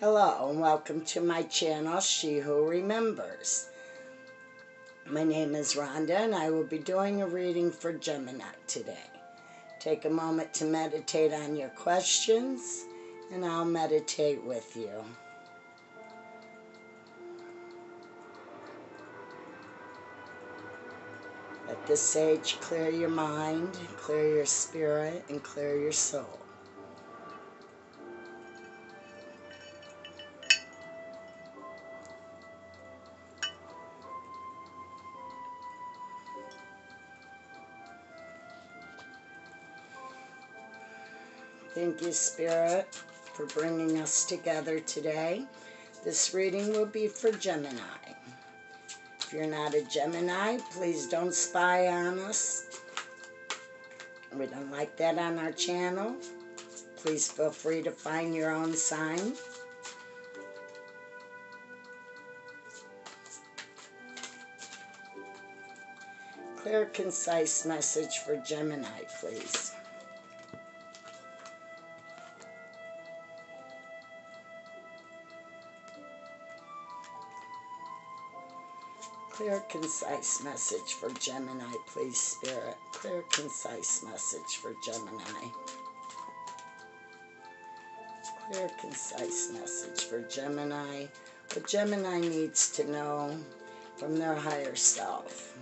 Hello and welcome to my channel, She Who Remembers. My name is Rhonda and I will be doing a reading for Gemini today. Take a moment to meditate on your questions and I'll meditate with you. Let this sage clear your mind, clear your spirit, and clear your soul. Thank you, Spirit, for bringing us together today. This reading will be for Gemini. If you're not a Gemini, please don't spy on us. We don't like that on our channel. Please feel free to find your own sign. Clear, concise message for Gemini, please. Clear, concise message for Gemini, please, Spirit. Clear, concise message for Gemini. Clear, concise message for Gemini. What Gemini needs to know from their higher self.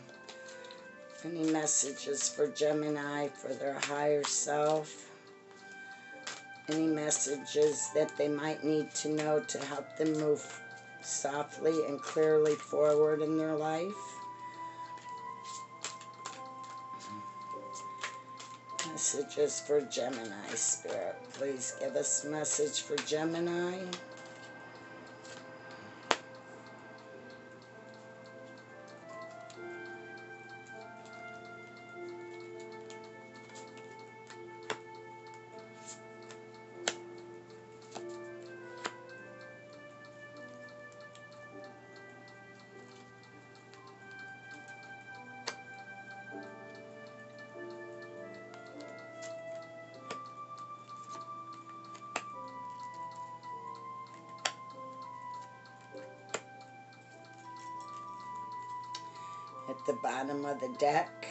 Any messages for Gemini for their higher self? Any messages that they might need to know to help them move softly and clearly forward in their life? Messages for Gemini, Spirit. Please give us a message for Gemini. At the bottom of the deck,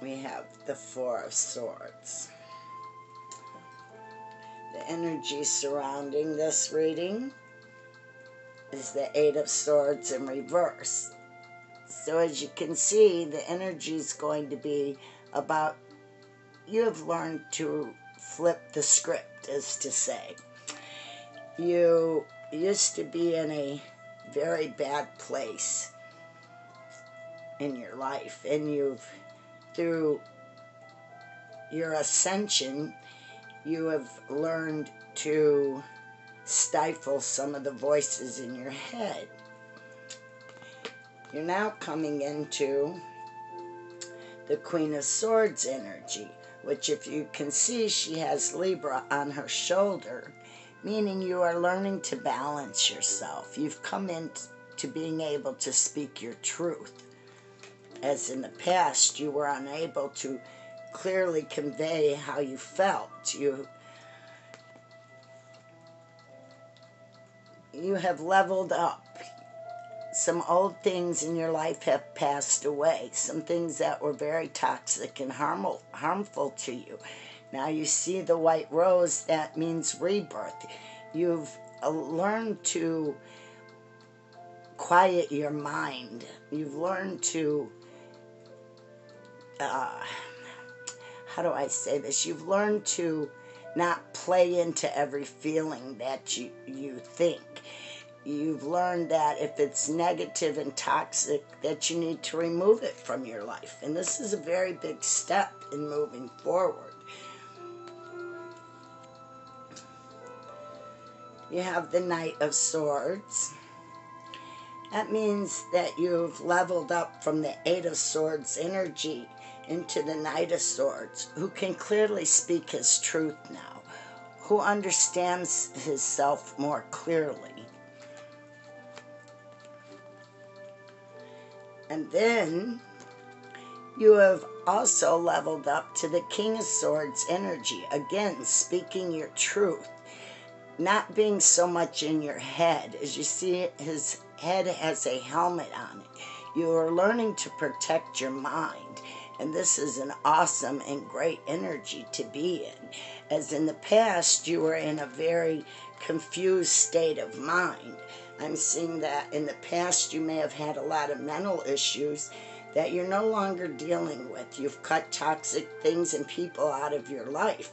we have the Four of Swords. The energy surrounding this reading is the Eight of Swords in reverse. So as you can see, the energy is going to be about, you have learned to flip the script, as to say. You used to be in a very bad place in your life, and through your ascension, you have learned to stifle some of the voices in your head. You're now coming into the Queen of Swords energy, which, if you can see, she has Libra on her shoulder, meaning you are learning to balance yourself. You've come into being able to speak your truth. As in the past, you were unable to clearly convey how you felt. You have leveled up. Some old things in your life have passed away. Some things that were very toxic and harmful to you. Now you see the white rose, that means rebirth. You've learned to quiet your mind. You've learned to, how do I say this? You've learned to not play into every feeling that you think. You've learned that if it's negative and toxic, that you need to remove it from your life. And this is a very big step in moving forward. You have the Knight of Swords. That means that you've leveled up from the Eight of Swords energy into the Knight of Swords, who can clearly speak his truth now, who understands himself more clearly. And then You have also leveled up to the King of Swords energy. Again, speaking your truth, not being so much in your head. As you see, his head has a helmet on it. You are learning to protect your mind, and this is an awesome and great energy to be in. As in the past, you were in a very confused state of mind. I'm seeing that in the past you may have had a lot of mental issues that you're no longer dealing with. You've cut toxic things and people out of your life,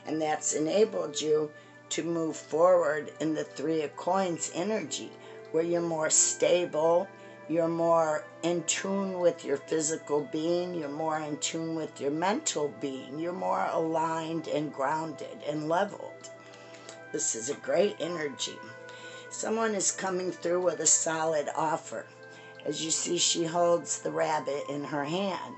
and that's enabled you to move forward in the Three of Coins energy, where you're more stable, you're more in tune with your physical being, you're more in tune with your mental being, you're more aligned and grounded and leveled. This is a great energy. Someone is coming through with a solid offer. As you see, she holds the rabbit in her hand.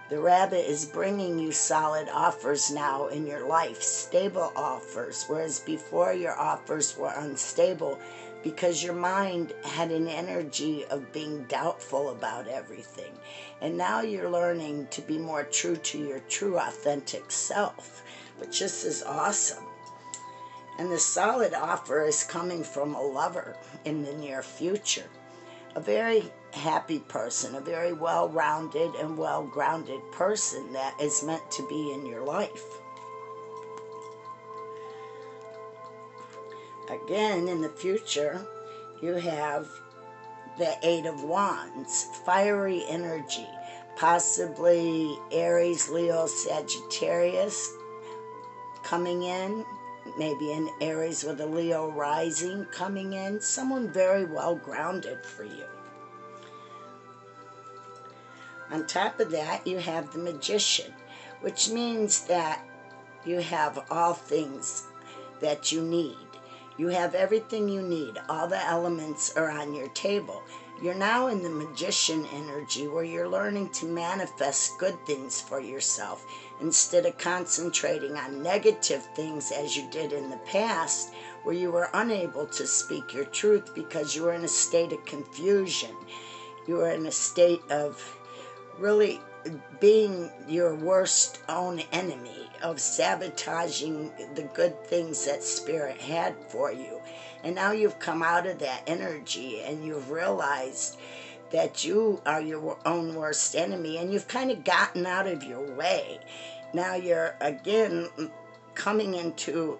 The rabbit is bringing you solid offers now in your life, stable offers, whereas before your offers were unstable because your mind had an energy of being doubtful about everything. And now you're learning to be more true to your true authentic self, which this is awesome. And the solid offer is coming from a lover in the near future. A very happy person, a very well-rounded and well-grounded person that is meant to be in your life. Again, in the future, you have the Eight of Wands, fiery energy, possibly Aries, Leo, Sagittarius coming in, maybe an Aries with a Leo rising coming in, someone very well grounded for you. On top of that, you have the Magician, which means that you have all things that you need. You have everything you need. All the elements are on your table. You're now in the Magician energy where you're learning to manifest good things for yourself instead of concentrating on negative things as you did in the past, where you were unable to speak your truth because you were in a state of confusion. You were in a state of really being your worst own enemy, of sabotaging the good things that Spirit had for you. And now you've come out of that energy and you've realized that you are your own worst enemy, and you've kind of gotten out of your way. Now you're again coming into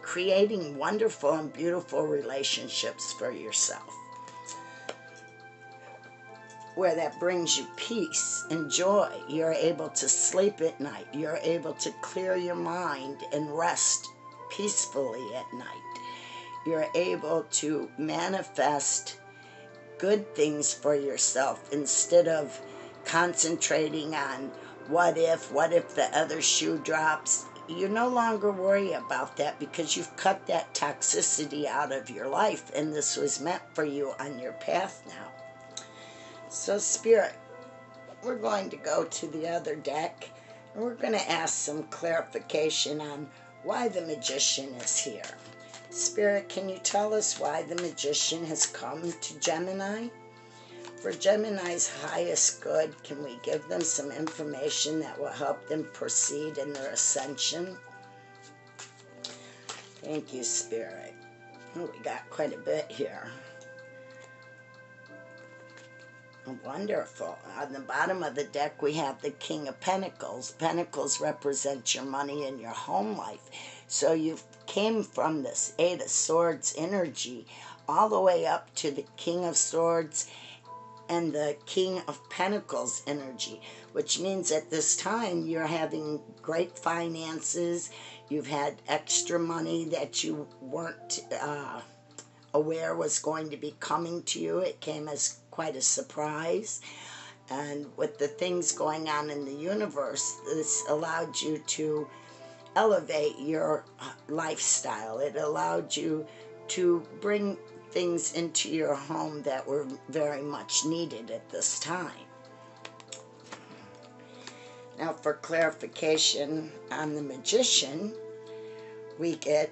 creating wonderful and beautiful relationships for yourself, where that brings you peace and joy. You're able to sleep at night. You're able to clear your mind and rest peacefully at night. You're able to manifest good things for yourself instead of concentrating on what if the other shoe drops. You no longer worry about that because you've cut that toxicity out of your life, and this was meant for you on your path now. So Spirit, we're going to go to the other deck, and we're going to ask some clarification on why the Magician is here. Spirit, can you tell us why the Magician has come to Gemini? For Gemini's highest good, can we give them some information that will help them proceed in their ascension? Thank you, Spirit. Oh, we got quite a bit here. Wonderful. On the bottom of the deck, we have the King of Pentacles. Pentacles represent your money and your home life. So you came from this Eight of Swords energy all the way up to the King of Swords and the King of Pentacles energy, which means at this time you're having great finances. You've had extra money that you weren't aware was going to be coming to you. It came as quite a surprise. And with the things going on in the universe, this allowed you to elevate your lifestyle. It allowed you to bring things into your home that were very much needed at this time. Now, for clarification on the Magician, we get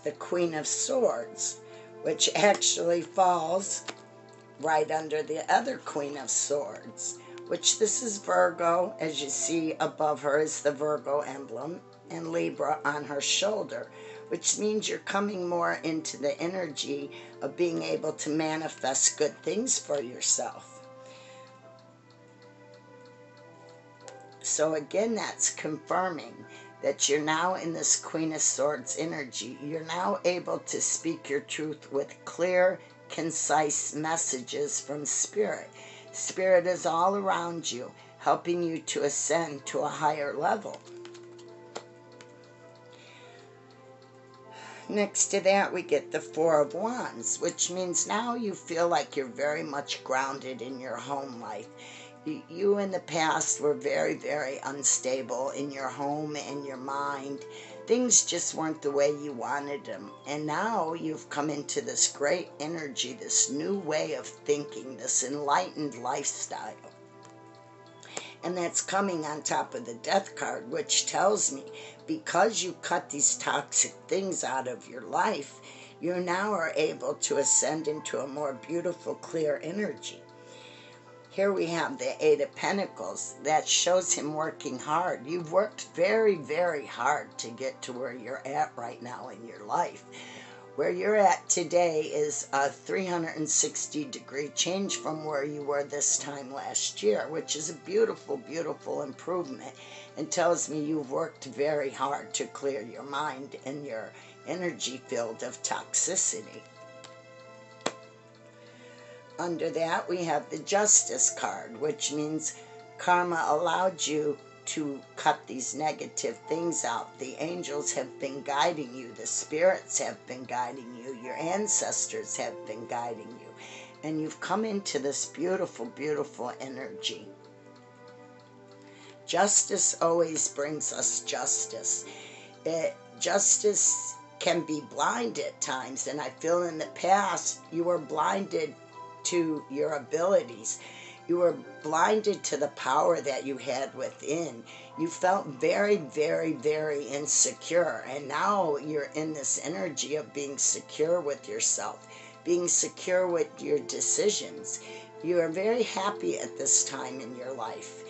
the Queen of Swords, which actually falls right under the other Queen of Swords, which this is Virgo. As you see above her is the Virgo emblem, and Libra on her shoulder, which means you're coming more into the energy of being able to manifest good things for yourself. So again, that's confirming that you're now in this Queen of Swords energy. You're now able to speak your truth with clear, concise messages from Spirit. Spirit is all around you, helping you to ascend to a higher level. Next to that, we get the Four of Wands, which means now you feel like you're very much grounded in your home life. You in the past were very, very unstable in your home and your mind. Things just weren't the way you wanted them. And now you've come into this great energy, this new way of thinking, this enlightened lifestyle. And that's coming on top of the Death card, which tells me because you cut these toxic things out of your life, you now are able to ascend into a more beautiful, clear energy. Here we have the Eight of Pentacles. That shows him working hard. You've worked very, very hard to get to where you're at right now in your life. Where you're at today is a 360-degree change from where you were this time last year, which is a beautiful, beautiful improvement, and tells me you've worked very hard to clear your mind and your energy field of toxicity. Under that, we have the Justice card, which means karma allowed you to cut these negative things out. The angels have been guiding you. The spirits have been guiding you. Your ancestors have been guiding you. And you've come into this beautiful, beautiful energy. Justice always brings us justice. Justice can be blind at times, and I feel in the past you were blinded to your abilities. You were blinded to the power that you had within. You felt very, very, very insecure. And now you're in this energy of being secure with yourself, being secure with your decisions. You are very happy at this time in your life.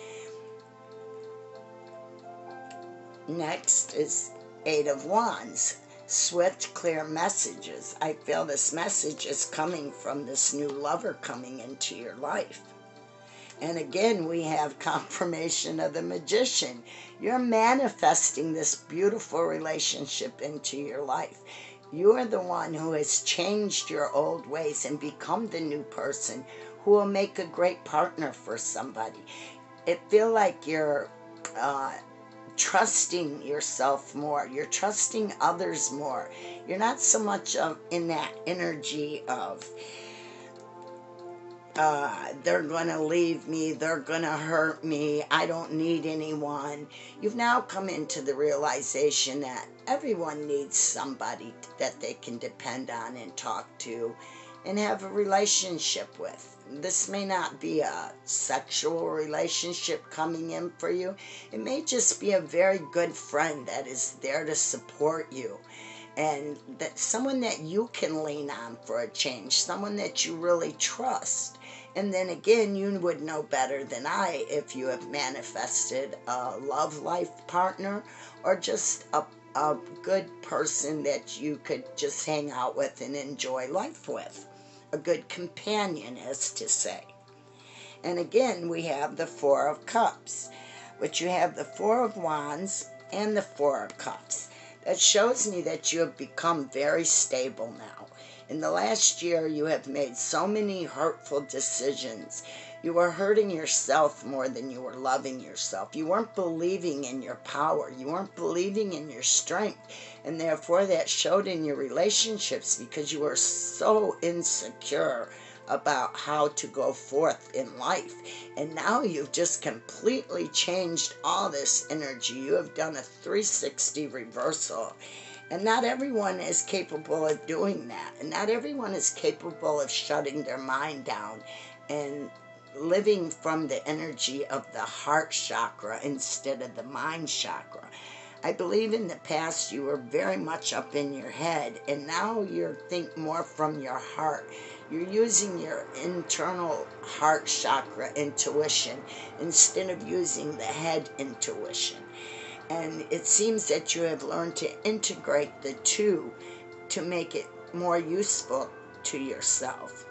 Next is Eight of Wands. Swift, clear messages. I feel this message is coming from this new lover coming into your life. And again, we have confirmation of the Magician. You're manifesting this beautiful relationship into your life. You are the one who has changed your old ways and become the new person who will make a great partner for somebody. It feels like you're trusting yourself more. You're trusting others more. You're not so much in that energy of they're going to leave me, they're going to hurt me, I don't need anyone. You've now come into the realization that everyone needs somebody that they can depend on and talk to and have a relationship with. This may not be a sexual relationship coming in for you. It may just be a very good friend that is there to support you. And that someone that you can lean on for a change, someone that you really trust. And then again, you would know better than I if you have manifested a love life partner or just a good person that you could just hang out with and enjoy life with. A good companion, as to say. And again, we have the Four of Cups, which you have the Four of Wands and the Four of Cups. That shows me that you have become very stable now. In the last year, you have made so many hurtful decisions. You were hurting yourself more than you were loving yourself. You weren't believing in your power. You weren't believing in your strength. And therefore, that showed in your relationships because you were so insecure about how to go forth in life. And now you've just completely changed all this energy. You have done a 360 reversal. And not everyone is capable of doing that. And not everyone is capable of shutting their mind down and living from the energy of the heart chakra instead of the mind chakra. I believe in the past you were very much up in your head, and now you think more from your heart. You're using your internal heart chakra intuition instead of using the head intuition. And it seems that you have learned to integrate the two to make it more useful to yourself.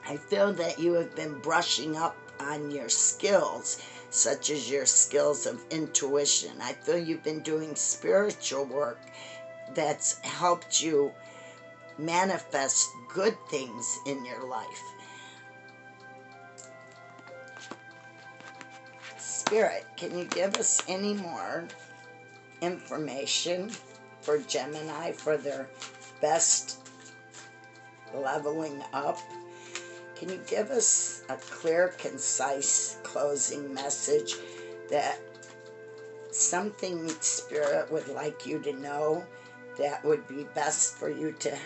I feel that you have been brushing up on your skills, such as your skills of intuition. I feel you've been doing spiritual work that's helped you manifest good things in your life. Spirit, can you give us any more information for Gemini for their best leveling up? Can you give us a clear, concise closing message that something Spirit would like you to know that would be best for you to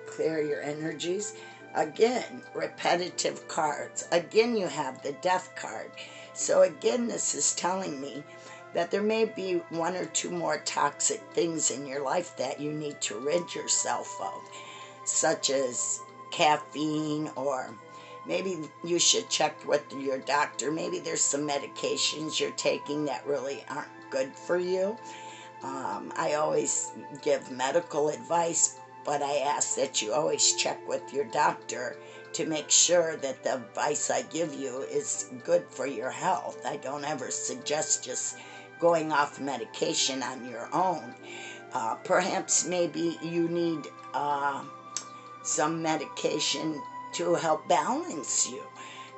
clear your energies? Again, repetitive cards. Again, you have the Death card. So again, this is telling me that there may be one or two more toxic things in your life that you need to rid yourself of, such as caffeine, or maybe you should check with your doctor. Maybe there's some medications you're taking that really aren't good for you. I always give medical advice, but I ask that you always check with your doctor to make sure that the advice I give you is good for your health. I don't ever suggest just going off medication on your own. Perhaps maybe you need some medication to help balance you.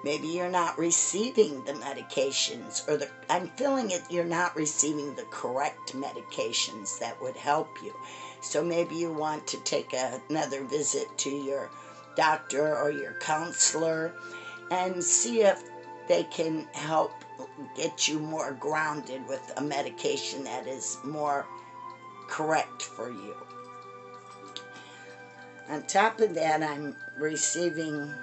Maybe you're not receiving the medications, or I'm feeling it, you're not receiving the correct medications that would help you. So maybe you want to take another visit to your doctor or your counselor and see if they can help get you more grounded with a medication that is more correct for you. On top of that, I'm receiving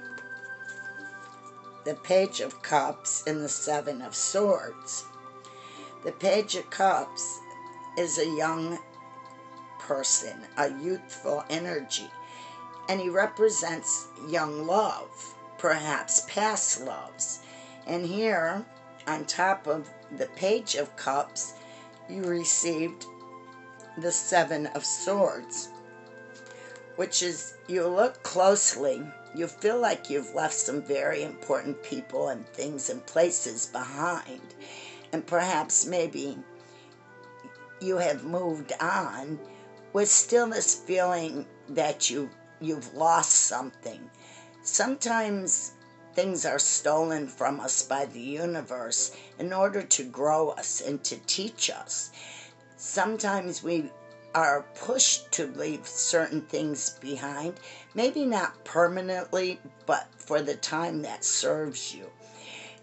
the Page of Cups and the Seven of Swords. The Page of Cups is a young person, a youthful energy, and he represents young love, perhaps past loves. And here, on top of the Page of Cups, you received the Seven of Swords, which is, you look closely, you feel like you've left some very important people and things and places behind. And perhaps maybe you have moved on with still this feeling that you've lost something. Sometimes things are stolen from us by the universe in order to grow us and to teach us. Sometimes we are pushed to leave certain things behind, maybe not permanently, but for the time that serves you.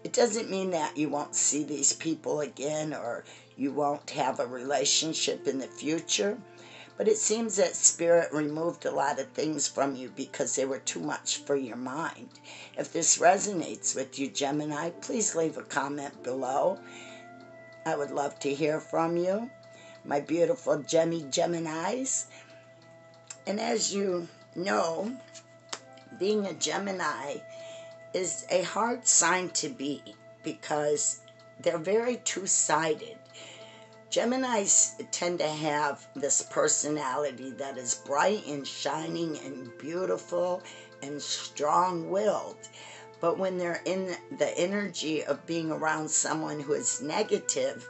It doesn't mean that you won't see these people again or you won't have a relationship in the future, but it seems that Spirit removed a lot of things from you because they were too much for your mind. If this resonates with you, Gemini, please leave a comment below. I would love to hear from you, my beautiful Geminis. And as you know, being a Gemini is a hard sign to be because they're very two-sided. Geminis tend to have this personality that is bright and shining and beautiful and strong-willed. But when they're in the energy of being around someone who is negative,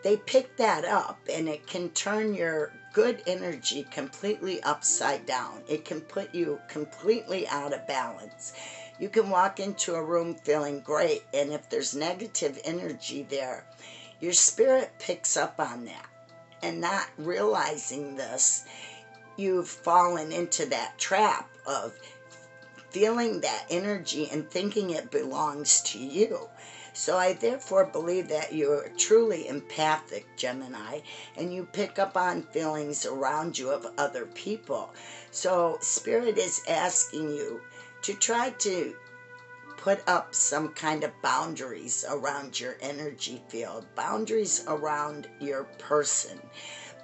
they pick that up, and it can turn your good energy completely upside down. It can put you completely out of balance. You can walk into a room feeling great, and if there's negative energy there, your spirit picks up on that. And not realizing this, you've fallen into that trap of feeling that energy and thinking it belongs to you. So I therefore believe that you're truly empathic, Gemini, and you pick up on feelings around you of other people. So Spirit is asking you to try to put up some kind of boundaries around your energy field, boundaries around your person.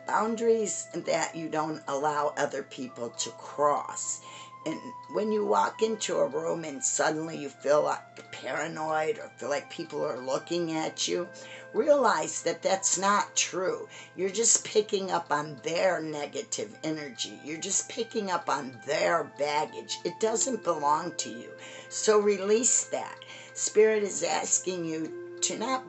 boundaries that you don't allow other people to cross. And when you walk into a room and suddenly you feel like paranoid or feel like people are looking at you, realize that that's not true. You're just picking up on their negative energy. You're just picking up on their baggage. It doesn't belong to you. So release that. Spirit is asking you to not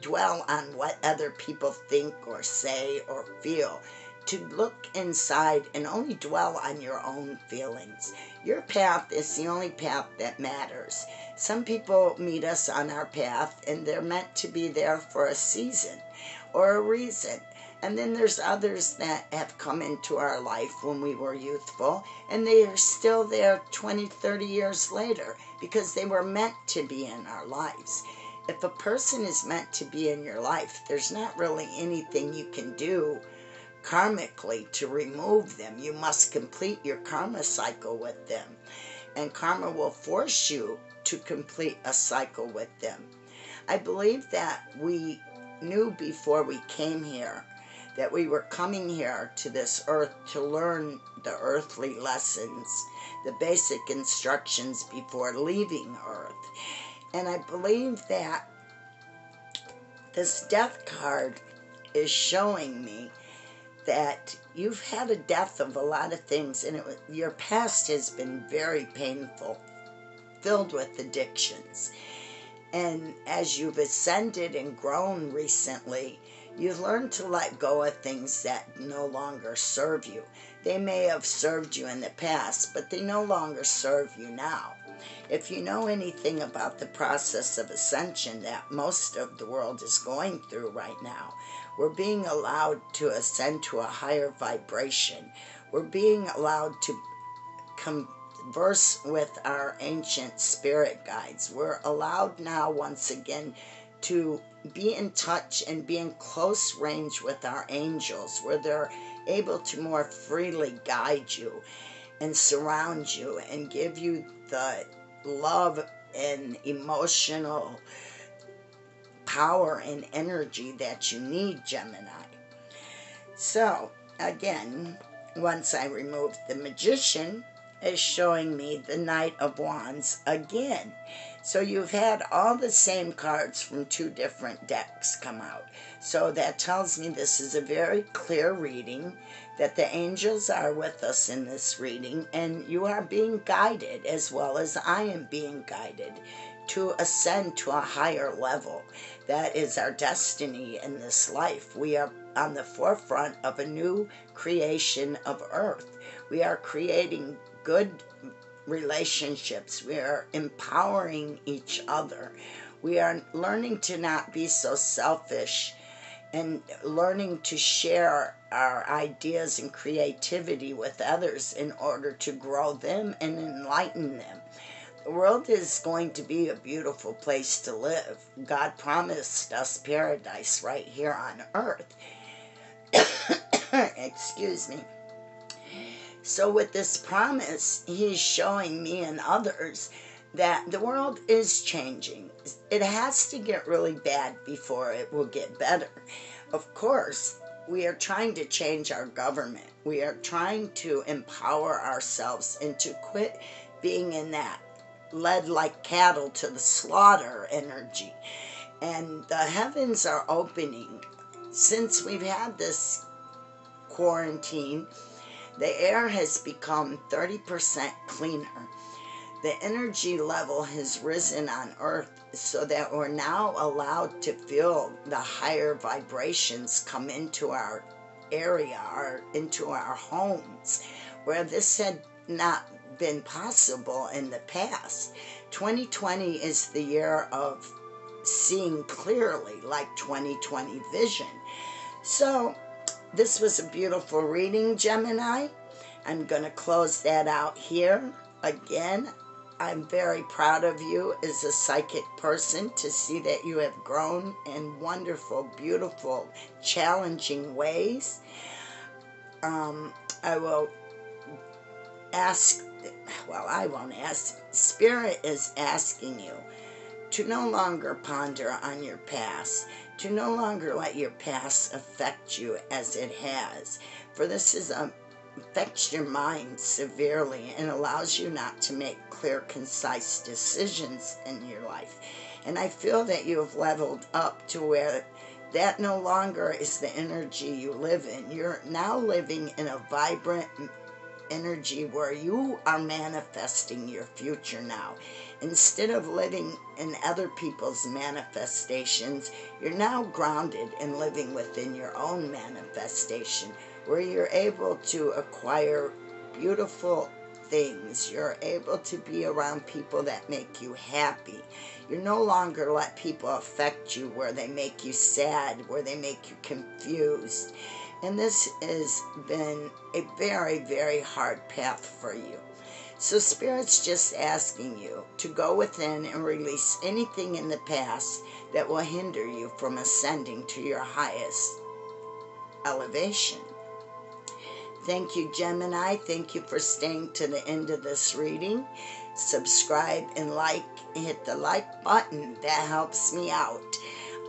dwell on what other people think or say or feel, to look inside and only dwell on your own feelings. Your path is the only path that matters. Some people meet us on our path and they're meant to be there for a season or a reason. And then there's others that have come into our life when we were youthful and they are still there 20, 30 years later because they were meant to be in our lives. If a person is meant to be in your life, there's not really anything you can do karmically to remove them. You must complete your karma cycle with them. And karma will force you to complete a cycle with them. I believe that we knew before we came here that we were coming here to this earth to learn the earthly lessons, the basic instructions before leaving earth. And I believe that this death card is showing me that you've had a death of a lot of things, and your past has been very painful, filled with addictions. And as you've ascended and grown recently, you've learned to let go of things that no longer serve you. They may have served you in the past, but they no longer serve you now. If you know anything about the process of ascension that most of the world is going through right now, we're being allowed to ascend to a higher vibration. We're being allowed to converse with our ancient spirit guides. We're allowed now, once again, to be in touch and be in close range with our angels, where they're able to more freely guide you and surround you and give you the love and emotional power and energy that you need, Gemini. So, again, once I removed the Magician, is showing me the Knight of Wands again. So you've had all the same cards from two different decks come out. So that tells me this is a very clear reading, that the angels are with us in this reading, and you are being guided, as well as I am being guided, to ascend to a higher level. That is our destiny in this life. We are on the forefront of a new creation of Earth. We are creating good relationships. We are empowering each other. We are learning to not be so selfish and learning to share our ideas and creativity with others in order to grow them and enlighten them. The world is going to be a beautiful place to live. God promised us paradise right here on earth. Excuse me. So with this promise, he's showing me and others that the world is changing. It has to get really bad before it will get better. Of course, we are trying to change our government. We are trying to empower ourselves and to quit being in that led like cattle to the slaughter energy. And the heavens are opening. Since we've had this quarantine, the air has become 30% cleaner. The energy level has risen on Earth so that we're now allowed to feel the higher vibrations come into our area, into our homes, where this had not been possible in the past. 2020 is the year of seeing clearly, like 2020 vision. So this was a beautiful reading, Gemini. I'm going to close that out here. Again, I'm very proud of you as a psychic person to see that you have grown in wonderful, beautiful, challenging ways. I will ask, well, I won't ask. Spirit is asking you to no longer ponder on your past, to no longer let your past affect you as it has, for this affects your mind severely and allows you not to make clear, concise decisions in your life. And I feel that you have leveled up to where that no longer is the energy you live in. You're now living in a vibrant energy where you are manifesting your future now. Instead of living in other people's manifestations, you're now grounded and living within your own manifestation, where you're able to acquire beautiful things. You're able to be around people that make you happy. You no longer let people affect you where they make you sad, where they make you confused. And this has been a very, very hard path for you. So Spirit's just asking you to go within and release anything in the past that will hinder you from ascending to your highest elevation. Thank you, Gemini. Thank you for staying to the end of this reading. Subscribe and like, hit the like button. That helps me out.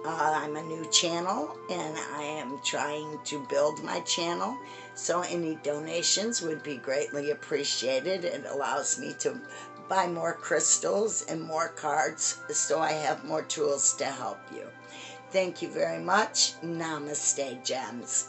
I'm a new channel and I am trying to build my channel, so any donations would be greatly appreciated. It allows me to buy more crystals and more cards, so I have more tools to help you. Thank you very much. Namaste, gems.